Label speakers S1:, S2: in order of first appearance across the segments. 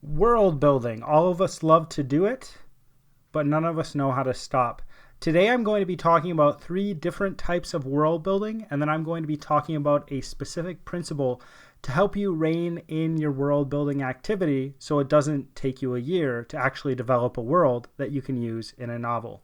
S1: World building. All of us love to do it, but none of us know how to stop. Today I'm going to be talking about 3 different types of world building, and then I'm going to be talking about a specific principle to help you rein in your world building activity so it doesn't take you a year to actually develop a world that you can use in a novel.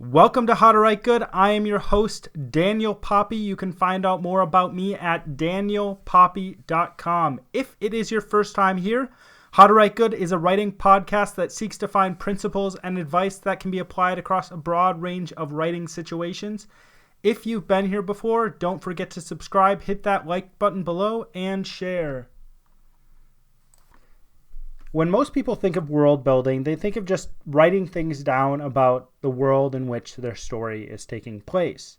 S1: Welcome to How to Write Good. I am your host, Daniel Poppy. You can find out more about me at danielpoppy.com. If it is your first time here, How to Write Good is a writing podcast that seeks to find principles and advice that can be applied across a broad range of writing situations. If you've been here before, don't forget to subscribe, hit that like button below, and share. When most people think of world building, they think of just writing things down about the world in which their story is taking place.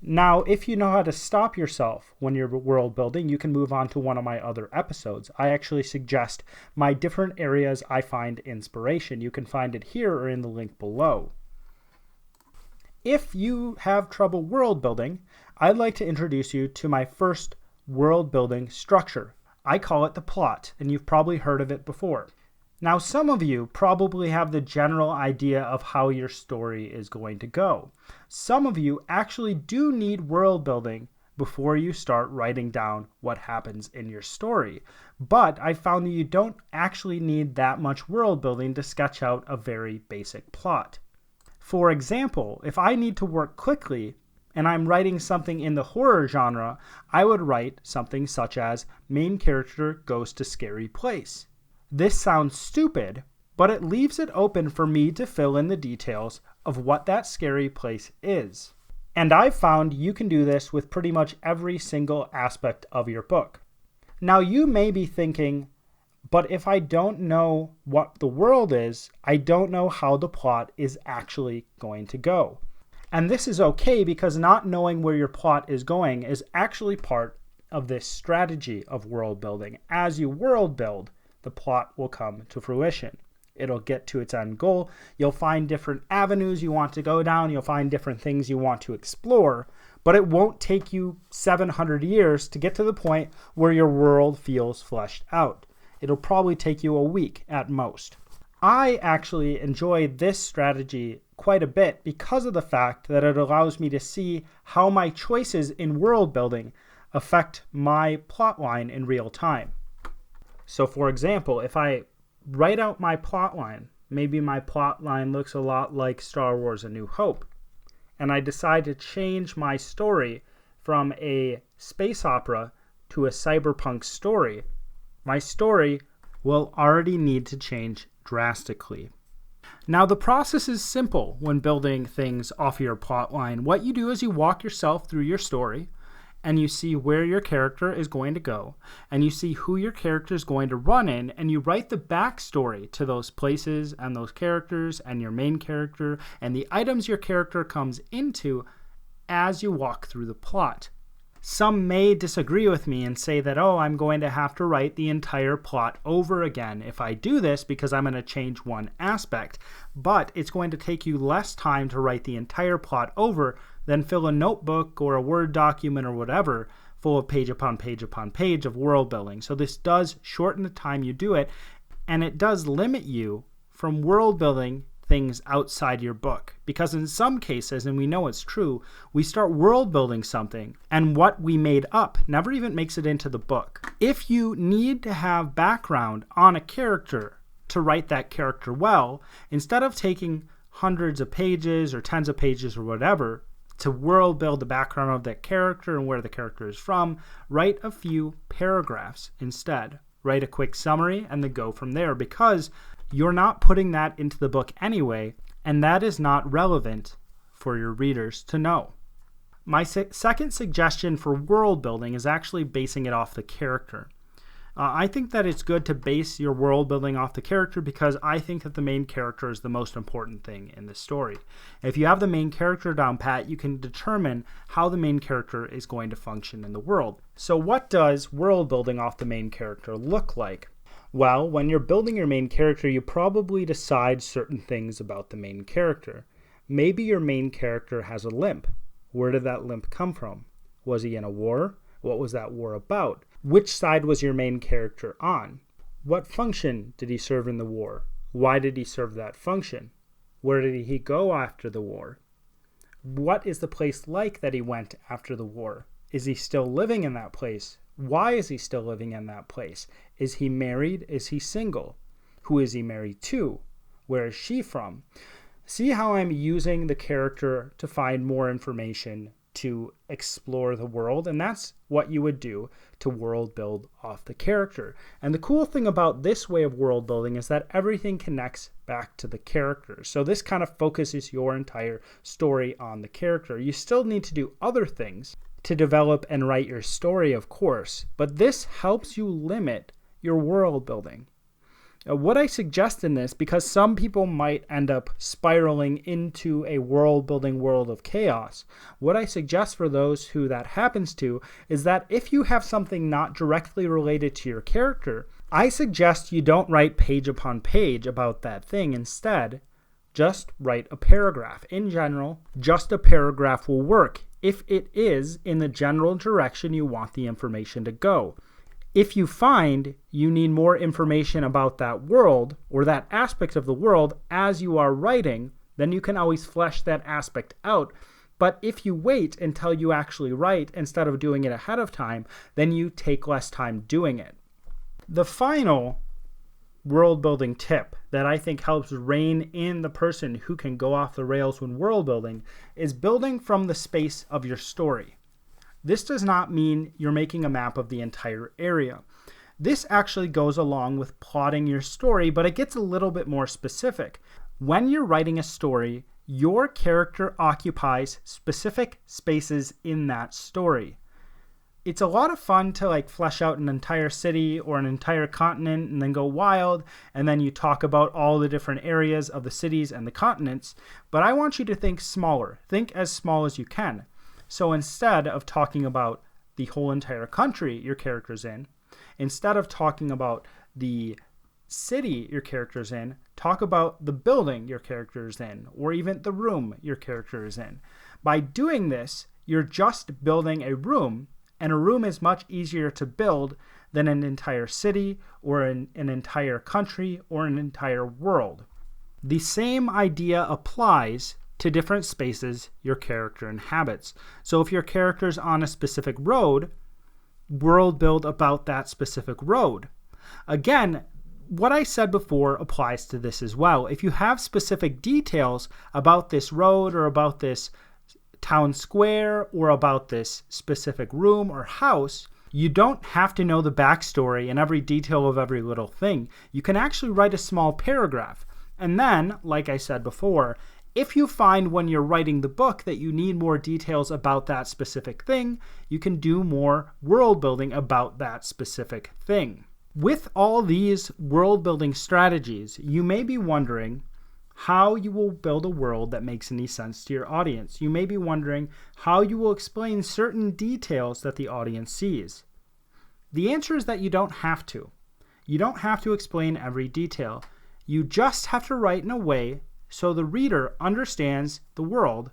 S1: Now, if you know how to stop yourself when you're world building, you can move on to one of my other episodes. I actually suggest my different areas I find inspiration. You can find it here or in the link below. If you have trouble world building, I'd like to introduce you to my first world building structure. I call it the plot, and you've probably heard of it before. Now, some of you probably have the general idea of how your story is going to go. Some of you actually do need world building before you start writing down what happens in your story. But I found that you don't actually need that much world building to sketch out a very basic plot. For example, if I need to work quickly, and I'm writing something in the horror genre, I would write something such as main character goes to scary place. This sounds stupid, but it leaves it open for me to fill in the details of what that scary place is. And I've found you can do this with pretty much every single aspect of your book. Now you may be thinking, but if I don't know what the world is, I don't know how the plot is actually going to go. And this is okay because not knowing where your plot is going is actually part of this strategy of world building. As you world build, the plot will come to fruition. It'll get to its end goal. You'll find different avenues you want to go down. You'll find different things you want to explore, but it won't take you 700 years to get to the point where your world feels fleshed out. It'll probably take you a week at most. I actually enjoy this strategy quite a bit because of the fact that it allows me to see how my choices in world building affect my plotline in real time. So for example, if I write out my plotline, maybe my plotline looks a lot like Star Wars: A New Hope, and I decide to change my story from a space opera to a cyberpunk story, my story will already need to change drastically. Now, the process is simple when building things off your plotline. What you do is you walk yourself through your story and you see where your character is going to go and you see who your character is going to run in, and you write the backstory to those places and those characters and your main character and the items your character comes into as you walk through the plot. Some may disagree with me and say that, I'm going to have to write the entire plot over again if I do this because I'm going to change one aspect. But it's going to take you less time to write the entire plot over than fill a notebook or a Word document or whatever full of page upon page upon page of world building. So this does shorten the time you do it, and it does limit you from world building things outside your book. Because in some cases, and we know it's true, we start world building something and what we made up never even makes it into the book. If you need to have background on a character to write that character well, instead of taking hundreds of pages or tens of pages or whatever to world build the background of that character and where the character is from, write a few paragraphs instead. Write a quick summary and then go from there, because you're not putting that into the book anyway, and that is not relevant for your readers to know. My second suggestion for world building is actually basing it off the character. I think that it's good to base your world building off the character because I think that the main character is the most important thing in the story. If you have the main character down pat, you can determine how the main character is going to function in the world. So what does world building off the main character look like? Well, when you're building your main character, you probably decide certain things about the main character. Maybe your main character has a limp, Where did that limp come from? Was he in a war? What was that war about? Which side was your main character on? What function did he serve in the war? Why did he serve that function? Where did he go after the war? What is the place like that he went after the war? Is he still living in that place? Why is he still living in that place? Is he married? Is he single? Who is he married to? Where is she from? See how I'm using the character to find more information to explore the world, and that's what you would do to world build off the character. And the cool thing about this way of world building is that everything connects back to the character. So this kind of focuses your entire story on the character. You still need to do other things to develop and write your story, of course, but this helps you limit your world building. What I suggest in this, because some people might end up spiraling into a world-building world of chaos, what I suggest for those who that happens to is that if you have something not directly related to your character, I suggest you don't write page upon page about that thing. Instead, just write a paragraph. In general, just a paragraph will work if it is in the general direction you want the information to go. If you find you need more information about that world or that aspect of the world as you are writing, then you can always flesh that aspect out. But if you wait until you actually write instead of doing it ahead of time, then you take less time doing it. The final world building tip that I think helps rein in the person who can go off the rails when world building is building from the space of your story. This does not mean you're making a map of the entire area. This actually goes along with plotting your story, but it gets a little bit more specific. When you're writing a story, your character occupies specific spaces in that story. It's a lot of fun to flesh out an entire city or an entire continent and then go wild, and then you talk about all the different areas of the cities and the continents, but I want you to think smaller. Think as small as you can. So instead of talking about the whole entire country your character's in, instead of talking about the city your character's in, talk about the building your character's in, or even the room your character is in. By doing this, you're just building a room, and a room is much easier to build than an entire city or an entire country or an entire world. The same idea applies to different spaces your character inhabits. So if your character's on a specific road, world build about that specific road. Again, what I said before applies to this as well. If you have specific details about this road or about this town square or about this specific room or house, you don't have to know the backstory and every detail of every little thing. You can actually write a small paragraph. And then, like I said before, if you find when you're writing the book that you need more details about that specific thing, you can do more world building about that specific thing. With all these world building strategies, you may be wondering how you will build a world that makes any sense to your audience. You may be wondering how you will explain certain details that the audience sees. The answer is that you don't have to. You don't have to explain every detail. You just have to write in a way so the reader understands the world,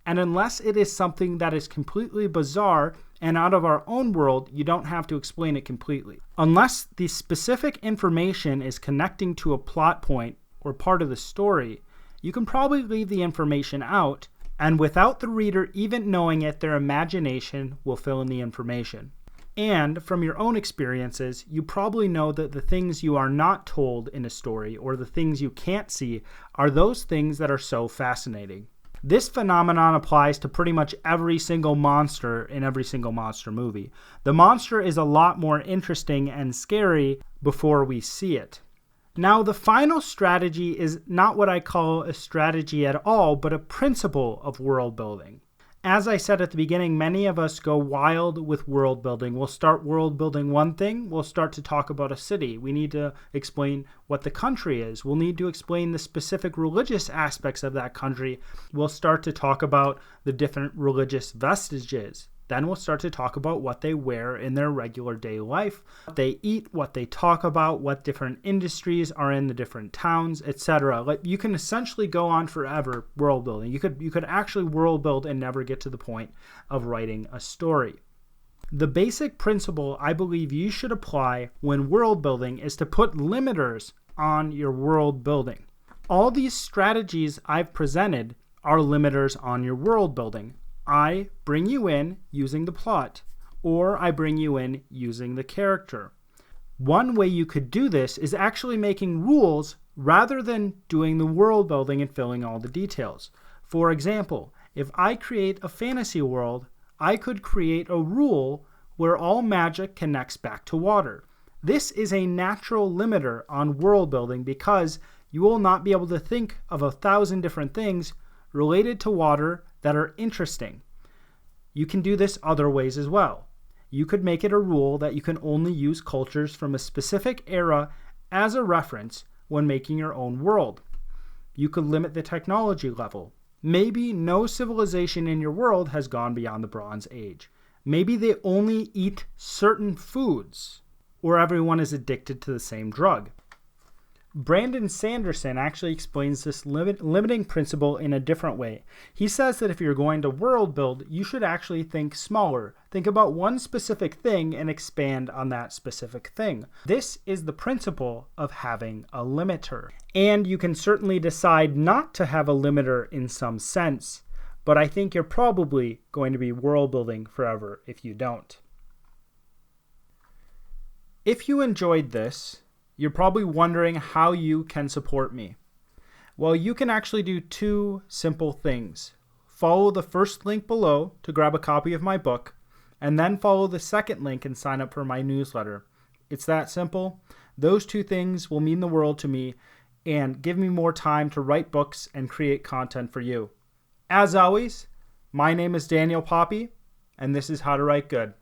S1: and unless it is something that is completely bizarre and out of our own world, you don't have to explain it completely. Unless the specific information is connecting to a plot point or part of the story, you can probably leave the information out, and without the reader even knowing it, their imagination will fill in the information. And from your own experiences, you probably know that the things you are not told in a story or the things you can't see are those things that are so fascinating. This phenomenon applies to pretty much every single monster in every single monster movie. The monster is a lot more interesting and scary before we see it. Now, the final strategy is not what I call a strategy at all, but a principle of world building. As I said at the beginning, many of us go wild with world building. We'll start world building one thing. We'll start to talk about a city. We need to explain what the country is. We'll need to explain the specific religious aspects of that country. We'll start to talk about the different religious vestiges Then we'll start to talk about what they wear in their regular day life, what they eat, what they talk about, what different industries are in the different towns, etc. Like, you can essentially go on forever world building. You could actually world build and never get to the point of writing a story. The basic principle I believe you should apply when world building is to put limiters on your world building. All these strategies I've presented are limiters on your world building. I bring you in using the plot, or I bring you in using the character. One way you could do this is actually making rules rather than doing the world building and filling all the details. For example, if I create a fantasy world, I could create a rule where all magic connects back to water. This is a natural limiter on world building because you will not be able to think of 1,000 different things related to water that are interesting. You can do this other ways as well. You could make it a rule that you can only use cultures from a specific era as a reference when making your own world. You could limit the technology level. Maybe no civilization in your world has gone beyond the Bronze Age. Maybe they only eat certain foods, or everyone is addicted to the same drug. Brandon Sanderson actually explains this limiting principle in a different way. He says that if you're going to world build, you should actually think smaller. Think about one specific thing and expand on that specific thing. This is the principle of having a limiter. And you can certainly decide not to have a limiter in some sense, but I think you're probably going to be world building forever if you don't. If you enjoyed this, you're probably wondering how you can support me. Well, you can actually do two simple things. Follow the first link below to grab a copy of my book, and then follow the second link and sign up for my newsletter. It's that simple. Those two things will mean the world to me and give me more time to write books and create content for you. As always, my name is Daniel Poppy, and this is How to Write Good.